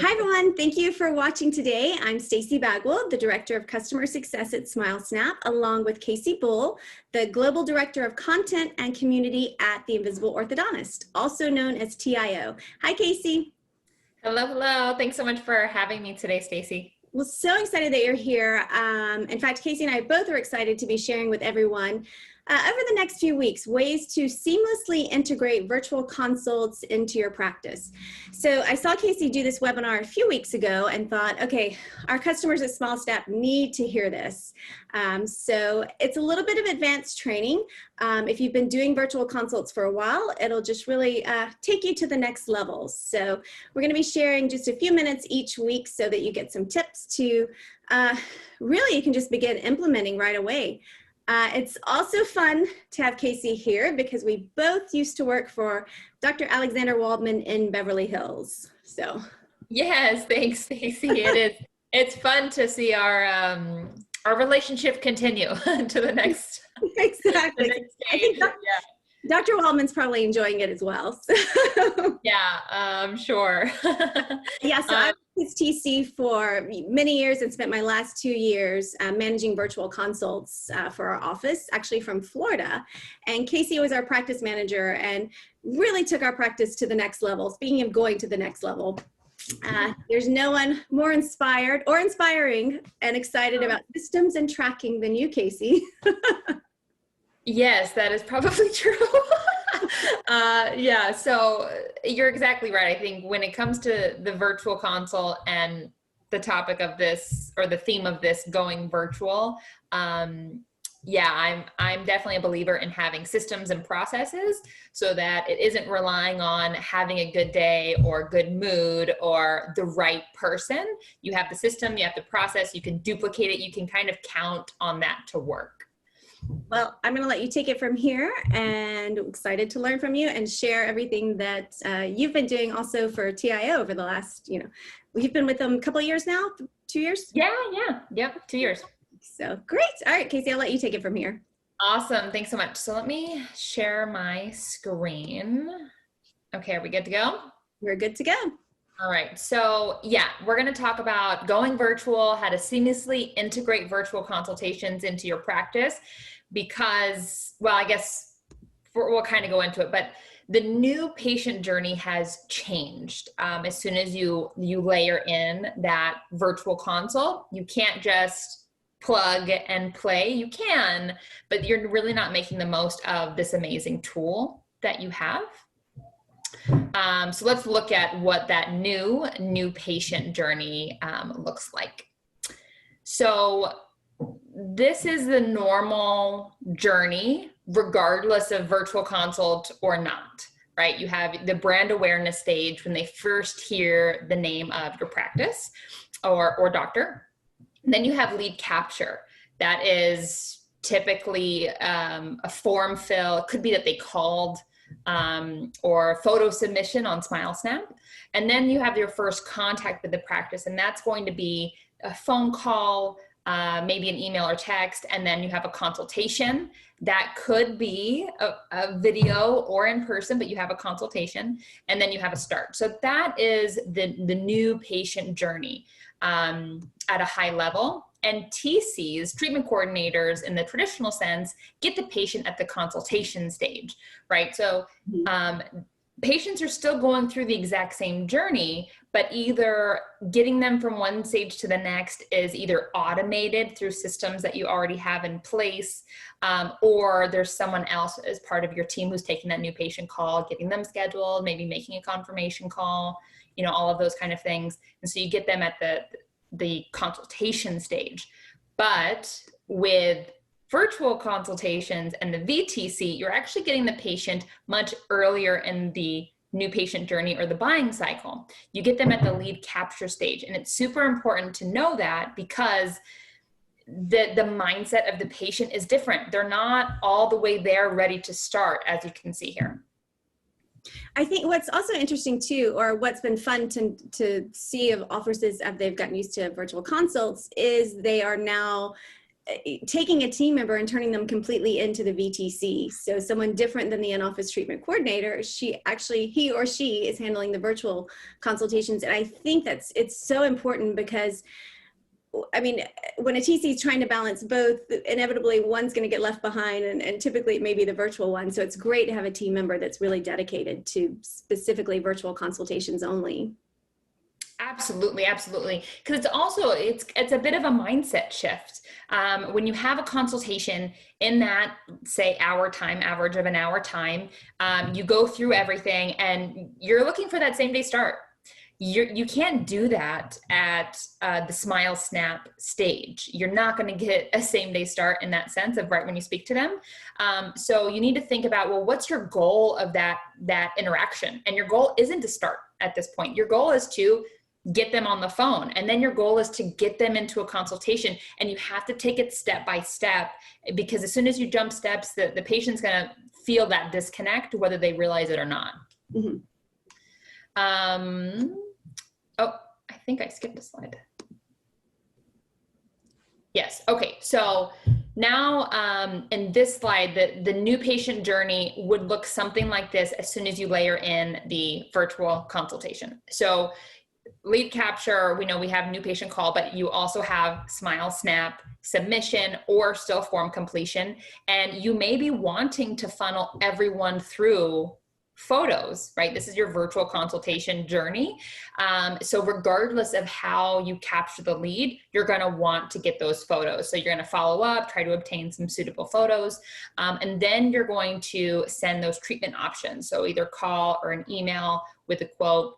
Hi, everyone. Thank you for watching today. I'm Stacy Bagwell, the Director of Customer Success at SmileSnap, along with Casey Bull, the Global Director of Content and Community at The Invisible Orthodontist, also known as TIO. Hi, Casey. Hello, hello. Thanks so much for having me today, Stacy. Well, so excited that you're here. In fact, Casey and I both are excited to be sharing with everyone over the next few weeks ways to seamlessly integrate virtual consults into your practice. So I saw Casey do this webinar a few weeks ago and thought, okay, our customers at SmileSnap need to hear this. So it's a little bit of advanced training. If you've been doing virtual consults for a while, it'll just really take you to the next level. So we're going to be sharing just a few minutes each week so that you get some tips to really you can just begin implementing right away. It's also fun to have Casey here because we both used to work for Dr. Alexander Waldman in Beverly Hills. So yes, thanks, Stacy. It is. It's fun to see our relationship continue to the next. Exactly. The next stage. Dr. Waldman's probably enjoying it as well. So. Yeah, I'm sure. Yeah, so I was TC for many years and spent my last 2 years managing virtual consults for our office, actually from Florida. And Casey was our practice manager and really took our practice to the next level. Speaking of going to the next level, there's no one more inspired or inspiring and excited about systems and tracking than you, Casey. Yes, that is probably true. Yeah, so you're exactly right. I think when it comes to the virtual consult and the topic of this or the theme of this going virtual, yeah, I'm definitely a believer in having systems and processes so that it isn't relying on having a good day or good mood or the right person. You have the system, you have the process, you can duplicate it, you can kind of count on that to work. Well, I'm going to let you take it from here, and excited to learn from you and share everything that you've been doing also for TIO over the last, you've been with them a couple of years now, 2 years? Yeah. Yep, 2 years. So great. All right, Casey, I'll let you take it from here. Awesome. Thanks so much. So let me share my screen. Okay, are we good to go? We're good to go. All right, so yeah, we're going to talk about going virtual, how to seamlessly integrate virtual consultations into your practice because, well, I guess we'll kind of go into it, but the new patient journey has changed. As soon as you layer in that virtual consult, you can't just plug and play. You can, but you're really not making the most of this amazing tool that you have. So let's look at what that new patient journey looks like. So this is the normal journey, regardless of virtual consult or not, right? You have the brand awareness stage when they first hear the name of your practice or doctor. And then you have lead capture. That is typically a form fill. It could be that they called or photo submission on SmileSnap. And then you have your first contact with the practice, and that's going to be a phone call, maybe an email or text, and then you have a consultation. That could be a video or in person, but you have a consultation, and then you have a start. So that is the new patient journey at a high level. And TCs, treatment coordinators in the traditional sense, get the patient at the consultation stage, right? So patients are still going through the exact same journey, but either getting them from one stage to the next is either automated through systems that you already have in place, or there's someone else as part of your team who's taking that new patient call, getting them scheduled, maybe making a confirmation call, all of those kind of things. And so you get them at the consultation stage. But with virtual consultations and the VTC, you're actually getting the patient much earlier in the new patient journey or the buying cycle. You get them at the lead capture stage. And it's super important to know that because the mindset of the patient is different. They're not all the way there ready to start, as you can see here. I think what's also interesting too, or what's been fun to see of offices as they've gotten used to virtual consults, is they are now taking a team member and turning them completely into the VTC. So someone different than the in-office treatment coordinator, he or she is handling the virtual consultations. And I think it's so important because, I mean, when a TC is trying to balance both, inevitably one's going to get left behind, and typically it may be the virtual one. So it's great to have a team member that's really dedicated to specifically virtual consultations only. Absolutely, absolutely. Because it's also, it's a bit of a mindset shift. When you have a consultation in that, say, hour time, average of an hour time, you go through everything and you're looking for that same day start. You can't do that at the Smile Snap stage. You're not going to get a same day start in that sense of right when you speak to them. So you need to think about, well, what's your goal of that interaction? And your goal isn't to start at this point. Your goal is to get them on the phone. And then your goal is to get them into a consultation, and you have to take it step by step, because as soon as you jump steps, the patient's going to feel that disconnect, whether they realize it or not. Mm-hmm. Oh, I think I skipped a slide. Yes. Okay. So now in this slide, the new patient journey would look something like this as soon as you layer in the virtual consultation. So lead capture, we know we have new patient call, but you also have Smile Snap, submission, or still form completion. And you may be wanting to funnel everyone through photos, right? This is your virtual consultation journey. So regardless of how you capture the lead, you're going to want to get those photos. So you're going to follow up, try to obtain some suitable photos, and then you're going to send those treatment options. So either call or an email with a quote,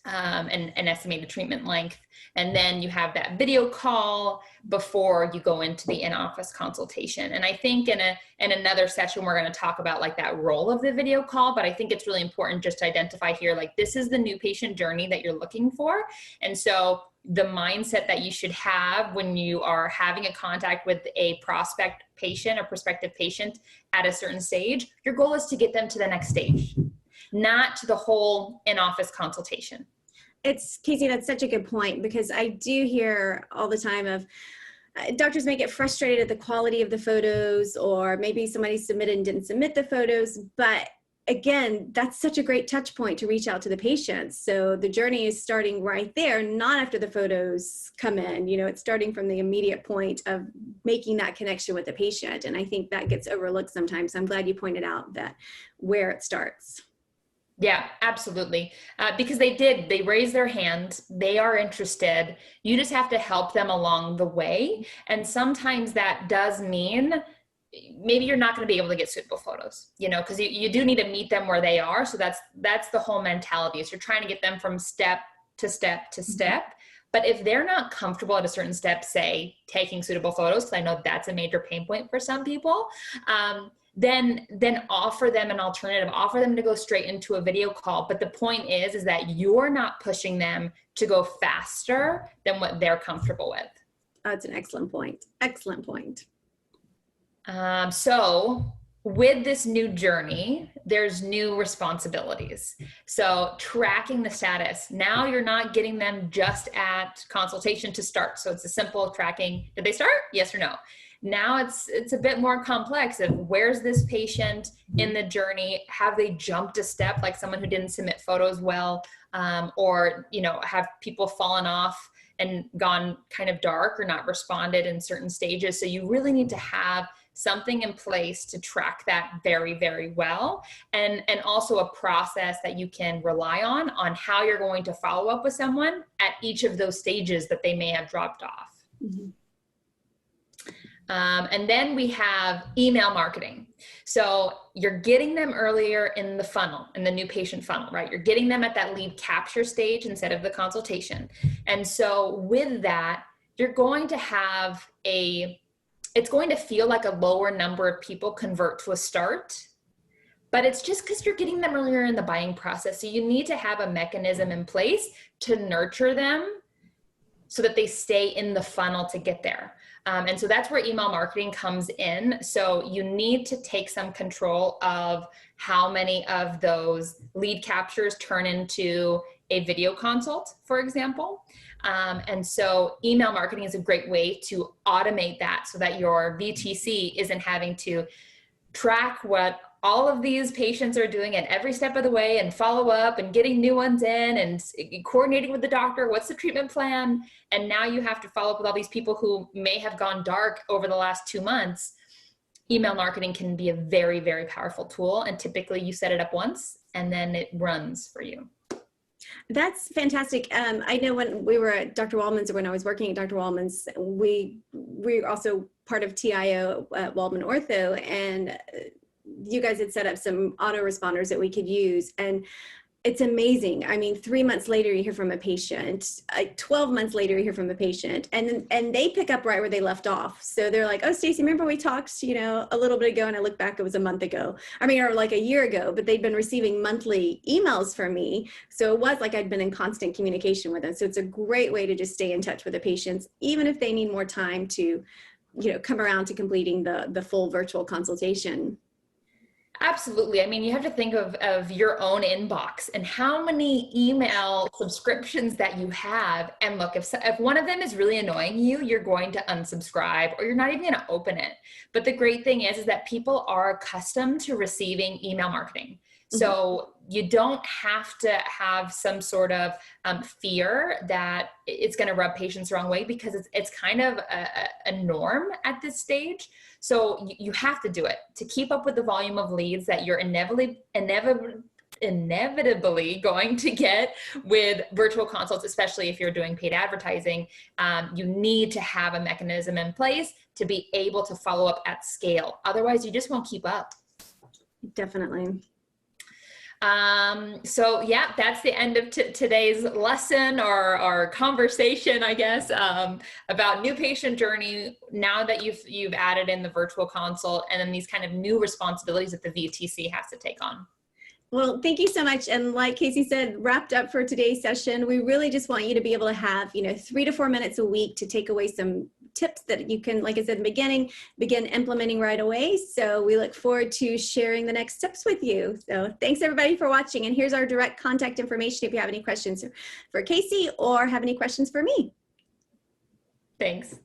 and an estimated treatment length. And then you have that video call before you go into the in-office consultation. And I think in another session, we're going to talk about like that role of the video call, but I think it's really important just to identify here, like this is the new patient journey that you're looking for. And so the mindset that you should have when you are having a contact with a prospect patient or prospective patient at a certain stage, your goal is to get them to the next stage, not to the whole in-office consultation. It's Casey, that's such a good point, because I do hear all the time of doctors may get frustrated at the quality of the photos, or maybe somebody submitted and didn't submit the photos. But again, that's such a great touch point to reach out to the patients. So the journey is starting right there, not after the photos come in. You know, it's starting from the immediate point of making that connection with the patient. And I think that gets overlooked sometimes. I'm glad you pointed out that where it starts. Yeah, absolutely. Because they raise their hand, they are interested. You just have to help them along the way. And sometimes that does mean maybe you're not going to be able to get suitable photos, you know, because you do need to meet them where they are. So that's the whole mentality, is you're trying to get them from step to step to step. But if they're not comfortable at a certain step, say taking suitable photos, because I know that's a major pain point for some people, then offer them an alternative, offer them to go straight into a video call. But the point is that you're not pushing them to go faster than what they're comfortable with. That's an excellent point. Excellent point. So with this new journey, there's new responsibilities. So tracking the status. Now you're not getting them just at consultation to start. So it's a simple tracking. Did they start? Yes or no? Now it's a bit more complex of where's this patient in the journey? Have they jumped a step, like someone who didn't submit photos well, or, you know, have people fallen off and gone kind of dark or not responded in certain stages? So you really need to have something in place to track that very, very well. And also a process that you can rely on how you're going to follow up with someone at each of those stages that they may have dropped off. Mm-hmm. And then we have email marketing. So you're getting them earlier in the funnel, in the new patient funnel, right? You're getting them at that lead capture stage instead of the consultation. And so with that, you're going to have it's going to feel like a lower number of people convert to a start, but it's just because you're getting them earlier in the buying process. So you need to have a mechanism in place to nurture them so that they stay in the funnel to get there. And so that's where email marketing comes in. So you need to take some control of how many of those lead captures turn into a video consult, for example. And so email marketing is a great way to automate that so that your VTC isn't having to track what all of these patients are doing at every step of the way and follow up and getting new ones in and coordinating with the doctor. What's the treatment plan? And now you have to follow up with all these people who may have gone dark over the last 2 months. Email marketing can be a very, very powerful tool. And typically you set it up once and then it runs for you. That's fantastic. I know when we were at Dr. Waldman's, or when I was working at Dr. Waldman's, we're also part of TIO at Waldman Ortho, and you guys had set up some autoresponders that we could use. And it's amazing. I mean, 3 months later, you hear from a patient, 12 months later, you hear from a patient, and they pick up right where they left off. So they're like, oh, Stacy, remember we talked, a little bit ago, and I look back, it was a month ago. Or like a year ago, but they'd been receiving monthly emails from me. So it was like I'd been in constant communication with them. So it's a great way to just stay in touch with the patients, even if they need more time to, come around to completing the full virtual consultation. Absolutely. I mean, you have to think of your own inbox and how many email subscriptions that you have. And look, if one of them is really annoying you, you're going to unsubscribe or you're not even going to open it. But the great thing is that people are accustomed to receiving email marketing. So you don't have to have some sort of fear that it's going to rub patients the wrong way, because it's kind of a norm at this stage. So you have to do it to keep up with the volume of leads that you're inevitably going to get with virtual consults, especially if you're doing paid advertising. You need to have a mechanism in place to be able to follow up at scale. Otherwise, you just won't keep up. Definitely. So yeah, that's the end of today's lesson or conversation, I guess, about new patient journey. Now that you've added in the virtual consult and then these kind of new responsibilities that the VTC has to take on. Well, thank you so much. And like Casey said, wrapped up for today's session, we really just want you to be able to have, 3 to 4 minutes a week to take away some tips that you can, like I said in the beginning, begin implementing right away. So we look forward to sharing the next steps with you. So thanks everybody for watching. And here's our direct contact information if you have any questions for Casey or have any questions for me. Thanks.